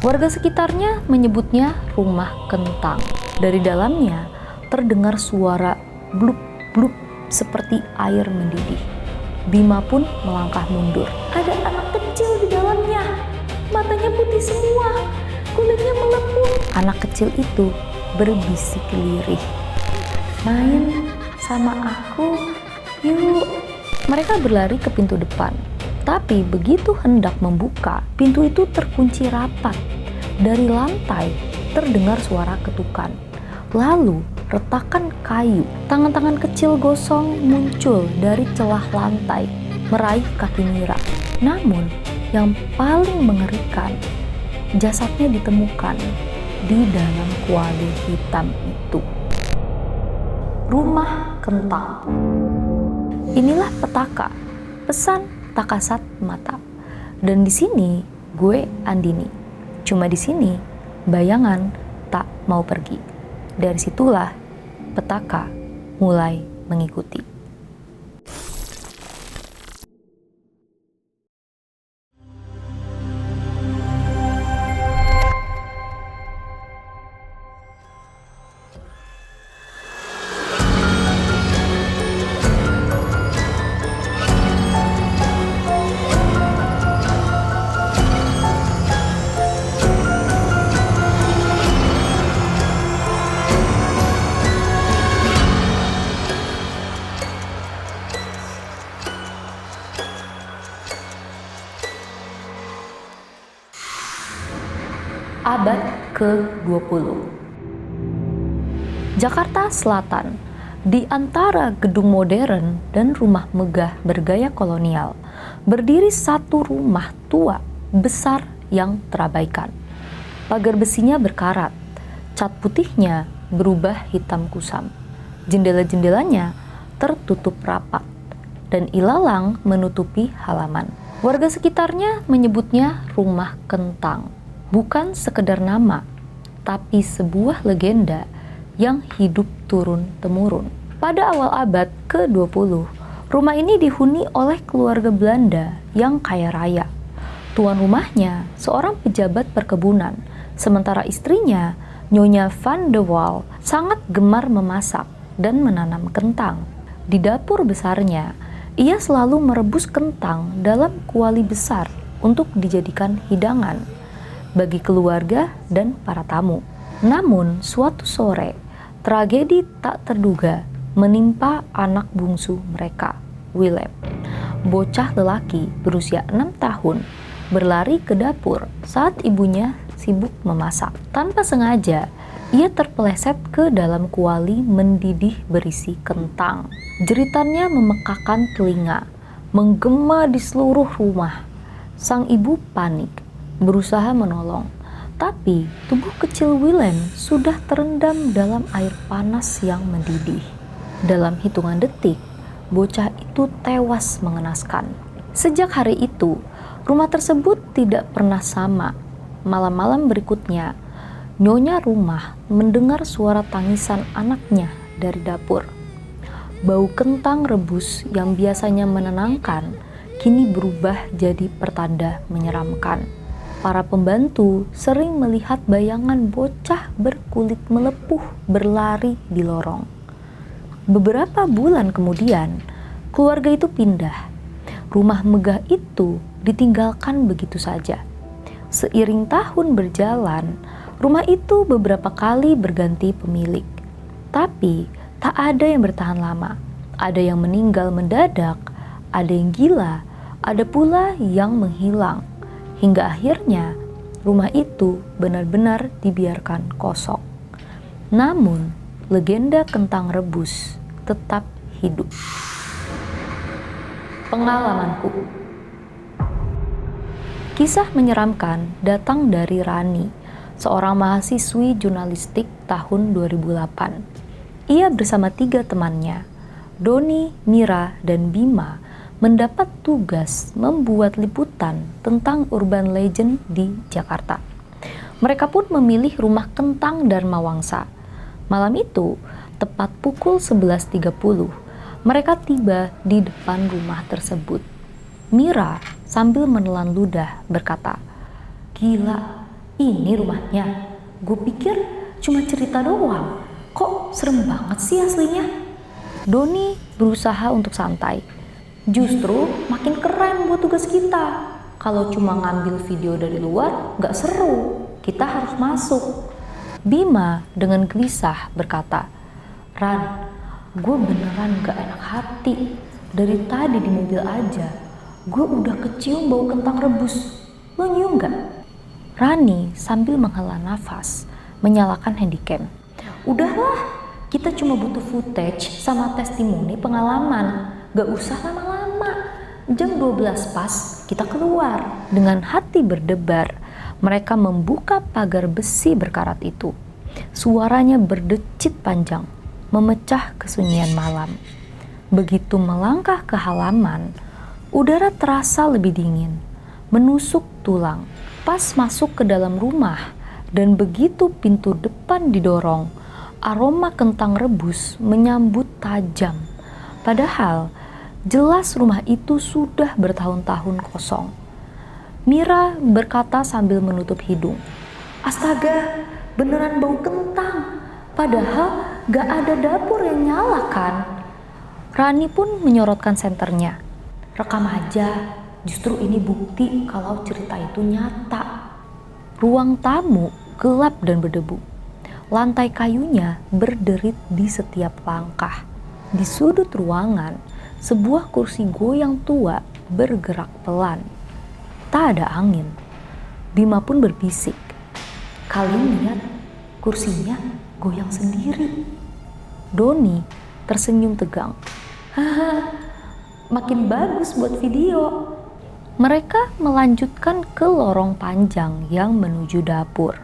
Warga sekitarnya menyebutnya rumah kentang. Dari dalamnya terdengar suara bluk-bluk seperti air mendidih. Bima pun melangkah mundur. Ada anak kecil di dalamnya. Matanya putih semua, kulitnya melepuh. Anak kecil itu berbisik lirih. Main sama aku, yuk. Mereka berlari ke pintu depan. Tapi begitu hendak membuka, pintu itu terkunci rapat. Dari lantai terdengar suara ketukan. Lalu retakan kayu, tangan-tangan kecil gosong muncul dari celah lantai, meraih kaki Mira. Namun yang paling mengerikan, jasadnya ditemukan di dalam kuali hitam itu. Rumah kentang. Inilah petaka, pesan tak kasat mata. Dan di sini gue Andini. Cuma di sini bayangan tak mau pergi. Dari situlah petaka mulai mengikuti. Abad ke-20. Jakarta Selatan, di antara gedung modern dan rumah megah bergaya kolonial, berdiri satu rumah tua besar yang terabaikan. Pagar besinya berkarat, cat putihnya berubah hitam kusam. Jendela-jendelanya tertutup rapat dan ilalang menutupi halaman. Warga sekitarnya menyebutnya rumah kentang. Bukan sekedar nama, tapi sebuah legenda yang hidup turun-temurun. Pada awal abad ke-20, rumah ini dihuni oleh keluarga Belanda yang kaya raya. Tuan rumahnya seorang pejabat perkebunan, sementara istrinya, Nyonya van de Waal, sangat gemar memasak dan menanam kentang. Di dapur besarnya, ia selalu merebus kentang dalam kuali besar untuk dijadikan hidangan bagi keluarga dan para tamu. Namun suatu sore, tragedi tak terduga menimpa anak bungsu mereka, Willem. Bocah lelaki berusia 6 tahun berlari ke dapur saat ibunya sibuk memasak. Tanpa sengaja, ia terpeleset ke dalam kuali mendidih berisi kentang. Jeritannya memekakan telinga, menggema di seluruh rumah. Sang ibu panik, berusaha menolong, tapi tubuh kecil Willem sudah terendam dalam air panas yang mendidih. Dalam hitungan detik, bocah itu tewas mengenaskan. Sejak hari itu, rumah tersebut tidak pernah sama. Malam-malam berikutnya, nyonya rumah mendengar suara tangisan anaknya dari dapur. Bau kentang rebus yang biasanya menenangkan, kini berubah jadi pertanda menyeramkan. Para pembantu sering melihat bayangan bocah berkulit melepuh berlari di lorong. Beberapa bulan kemudian, keluarga itu pindah. Rumah megah itu ditinggalkan begitu saja. Seiring tahun berjalan, rumah itu beberapa kali berganti pemilik. Tapi tak ada yang bertahan lama. Ada yang meninggal mendadak, ada yang gila, ada pula yang menghilang. Hingga akhirnya rumah itu benar-benar dibiarkan kosong. Namun, legenda kentang rebus tetap hidup. Pengalamanku. Kisah menyeramkan datang dari Rani, seorang mahasiswi jurnalistik tahun 2008. Ia bersama 3 temannya, Doni, Mira, dan Bima, mendapat tugas membuat liputan tentang urban legend di Jakarta. Mereka pun memilih rumah kentang Dharma Wangsa. Malam itu, tepat pukul 11.30, mereka tiba di depan rumah tersebut. Mira sambil menelan ludah berkata, "Gila, Ini rumahnya. Gue pikir cuma cerita doang. Kok serem banget sih aslinya? Doni berusaha untuk santai. Justru makin keren buat tugas kita. Kalau cuma ngambil video dari luar, gak seru. Kita harus masuk. Bima dengan gelisah berkata, "Ran, gue beneran gak enak hati. Dari tadi di mobil aja, gue udah kecium bau kentang rebus. Lo nyium gak?" Rani sambil menghela nafas, menyalakan handycam. "Udahlah, kita cuma butuh footage sama testimoni pengalaman. Gak usah lama-lama. Jam 12 pas kita keluar." Dengan hati berdebar, mereka membuka pagar besi berkarat itu. Suaranya berdecit panjang, memecah kesunyian malam. Begitu melangkah ke halaman, udara terasa lebih dingin, menusuk tulang. Pas masuk ke dalam rumah, dan begitu pintu depan didorong, aroma kentang rebus menyambut tajam. Padahal, jelas rumah itu sudah bertahun-tahun kosong. Mira berkata sambil menutup hidung, "Astaga, beneran bau kentang. Padahal gak ada dapur yang nyala kan?" Rani pun menyorotkan senternya. "Rekam aja, justru ini bukti kalau cerita itu nyata." Ruang tamu gelap dan berdebu. Lantai kayunya berderit di setiap langkah. Di sudut ruangan, sebuah kursi goyang tua bergerak pelan. Tak ada angin. Bima pun berbisik, "Kalian lihat, kursinya goyang sendiri." Doni tersenyum tegang. "Haha, makin bagus buat video." Mereka melanjutkan ke lorong panjang yang menuju dapur.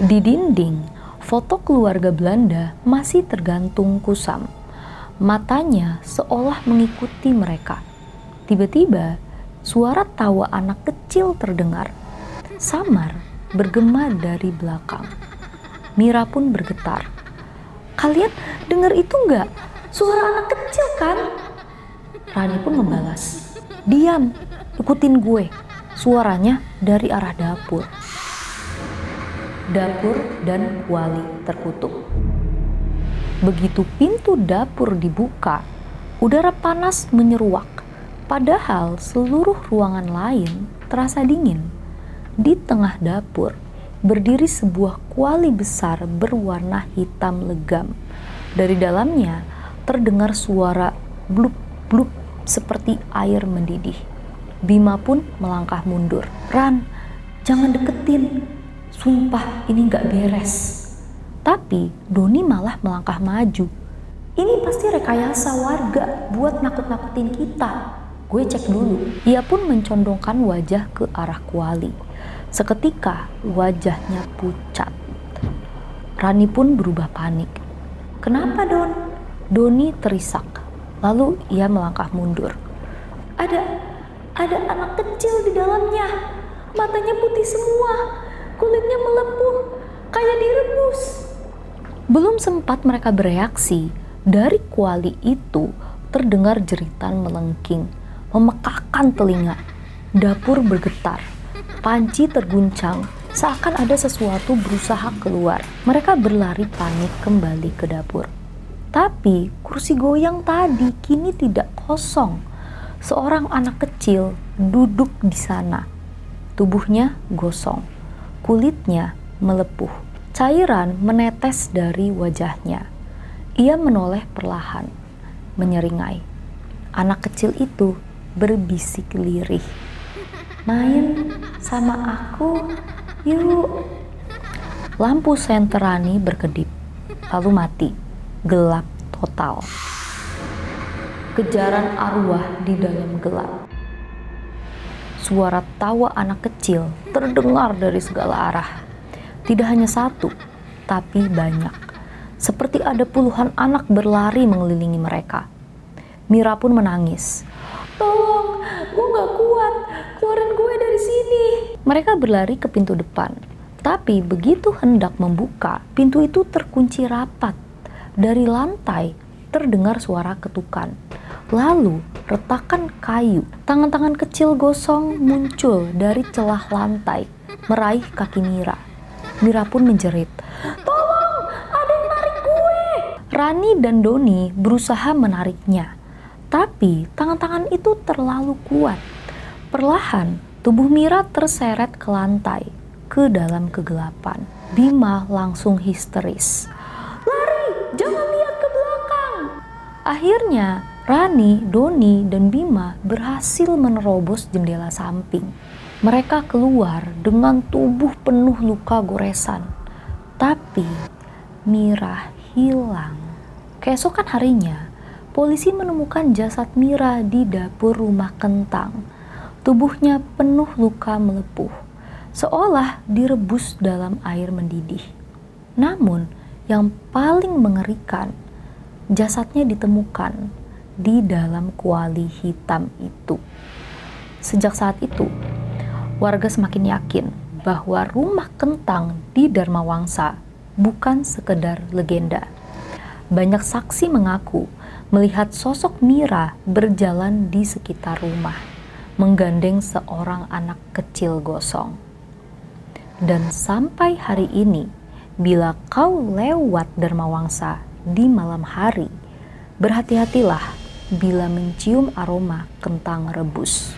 Di dinding, foto keluarga Belanda masih tergantung kusam. Matanya seolah mengikuti mereka. Tiba-tiba, suara tawa anak kecil terdengar. Samar bergema dari belakang. Mira pun bergetar. "Kalian dengar itu nggak? Suara anak kecil kan?" Rani pun membalas, "Diam, ikutin gue." Suaranya dari arah dapur. Dapur dan kuali terkutuk. Begitu pintu dapur dibuka, udara panas menyeruak. Padahal seluruh ruangan lain terasa dingin. Di tengah dapur berdiri sebuah kuali besar berwarna hitam legam. Dari dalamnya terdengar suara blup-blup seperti air mendidih. Bima pun melangkah mundur. "Ran, jangan deketin. Sumpah ini gak beres." Tapi Doni malah melangkah maju. "Ini pasti rekayasa warga buat nakut-nakutin kita. Gue cek dulu." Ia pun mencondongkan wajah ke arah kuali. Seketika wajahnya pucat. Rani pun berubah panik. "Kenapa, Don?" Doni terisak. Lalu ia melangkah mundur. Ada anak kecil di dalamnya. Matanya putih semua. Kulitnya melepuh, kayak direbus." Belum sempat mereka bereaksi, dari kuali itu terdengar jeritan melengking, memekakkan telinga. Dapur bergetar, panci terguncang, seakan ada sesuatu berusaha keluar. Mereka berlari panik kembali ke dapur. Tapi kursi goyang tadi kini tidak kosong. Seorang anak kecil duduk di sana. Tubuhnya gosong, kulitnya melepuh. Cairan menetes dari wajahnya. Ia menoleh perlahan, menyeringai. Anak kecil itu berbisik lirih, "Main sama aku, yuk." Lampu senter Rani berkedip, lalu mati, gelap total. Kejaran arwah di dalam gelap. Suara tawa anak kecil terdengar dari segala arah. Tidak hanya satu, tapi banyak. Seperti ada puluhan anak berlari mengelilingi mereka. Mira pun menangis. "Tolong, gue gak kuat. Keluarin gue dari sini." Mereka berlari ke pintu depan. Tapi begitu hendak membuka, pintu itu terkunci rapat. Dari lantai terdengar suara ketukan. Lalu retakan kayu. Tangan-tangan kecil gosong muncul dari celah lantai, meraih kaki Mira. Mira pun menjerit, "Tolong, ada yang narik gue!" Rani dan Doni berusaha menariknya, tapi tangan-tangan itu terlalu kuat. Perlahan, tubuh Mira terseret ke lantai, ke dalam kegelapan. Bima langsung histeris. "Lari, jangan lihat ke belakang!" Akhirnya, Rani, Doni, dan Bima berhasil menerobos jendela samping. Mereka keluar dengan tubuh penuh luka goresan. Tapi Mira hilang. Keesokan harinya, polisi menemukan jasad Mira di dapur rumah Kentang. Tubuhnya penuh luka melepuh, seolah direbus dalam air mendidih. Namun, yang paling mengerikan, jasadnya ditemukan di dalam kuali hitam itu. Sejak saat itu, warga semakin yakin bahwa rumah Kentang di Dharma Wangsa bukan sekedar legenda. Banyak saksi mengaku melihat sosok Mira berjalan di sekitar rumah, menggandeng seorang anak kecil gosong. Dan sampai hari ini, bila kau lewat Dharma Wangsa di malam hari, berhati-hatilah bila mencium aroma kentang rebus.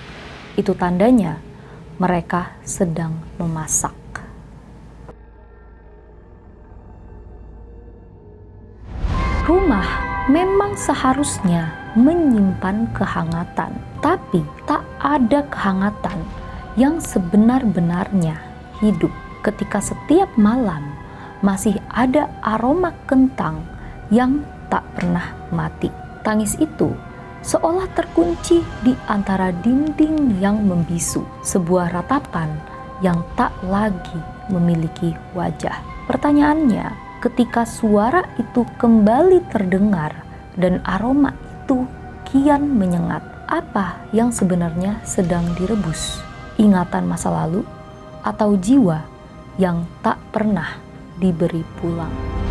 Itu tandanya mereka sedang memasak. Rumah memang seharusnya menyimpan kehangatan, tapi tak ada kehangatan yang sebenar-benarnya hidup ketika setiap malam masih ada aroma kentang yang tak pernah mati. Tangis itu seolah terkunci di antara dinding yang membisu, sebuah ratapan yang tak lagi memiliki wajah. Pertanyaannya, ketika suara itu kembali terdengar dan aroma itu kian menyengat, apa yang sebenarnya sedang direbus? Ingatan masa lalu atau jiwa yang tak pernah diberi pulang?